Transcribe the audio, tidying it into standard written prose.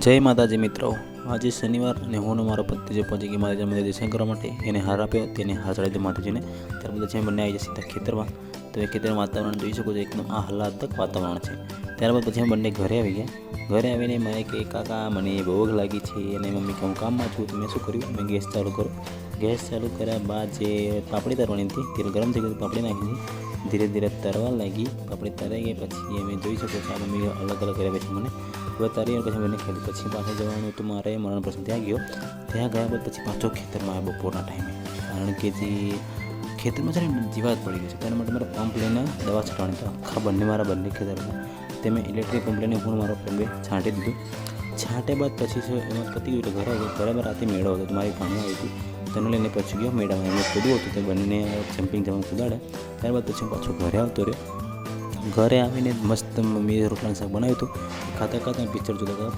જય માતાજી મિત્રો, આજે શનિવાર અને હું મારો પતિ જે પહોંચી ગઈ માતાજી મંદિર દર્શન કરવા માટે. એને હાર આપ્યો, તેને હાર ચડાવી દીધો માતાજીને. ત્યારબાદ પછી બંને આવી જશે સીધા ખેતરમાં. તો એ ખેતરનું વાતાવરણ જોઈ શકો છો, એકદમ આહલાદક વાતાવરણ છે. ત્યારબાદ પછી બંને ઘરે આવી ગયા. ઘરે આવીને મને કે કાકા મને ભૂખ લાગી છે અને મમ્મી કે હું કામમાં છું. તો મેં શું કર્યું, મેં ગેસ ચાલુ કરો. ગેસ ચાલુ કર્યા બાદ જે પાપડી તરવાની હતી, તેલ ગરમ થઈ ગયું, પાપડી નાખી દીધી. ધીરે ધીરે તરવા લાગી. પાપડી તરાઈ ગઈ પછી અમે જોઈ શકો છો, આ મમ્મી અલગ અલગ કર્યા પછી મને હવે તારી પછી મને ખાલી પછી પાછળ જવાનું હતું મારે. મરણ પ્રસંગ ત્યાં ગયો. ત્યાં ગયા બાદ પછી પાછો ખેતરમાં આવ્યો બપોરના ટાઈમે, કારણ કે જે ખેતરમાં છે ને જીવાત પડી ગઈ છે. તેના માટે મારે પંપ લઈને દવા છટાવવાની તો આખા મારા બંને ખેતરમાં તે મેં ઇલેક્ટ્રિક પંપ લઈને હું મારો પંપે છાંટી દીધું. છાંટ્યા બાદ પછી છે એમાં પતી ગયું. એટલે ઘરે આવ્યો. બરાબર રાતે મેળો હતો, તો મારી પાણી આવી હતી. તેને લઈને પછી ગયો મેળામાં. એમાં કૂદવું હતું, તે બંને જમ્પિંગ જવાનું કૂદાડ્યા. ત્યારબાદ પછી પાછો ઘરે આવતો રહ્યો. ઘરે આવીને મસ્ત મમ્મીએ રોટલાનું શાક બનાવ્યું હતું. ખાતા ખાતા પિક્ચર જોતા હતા.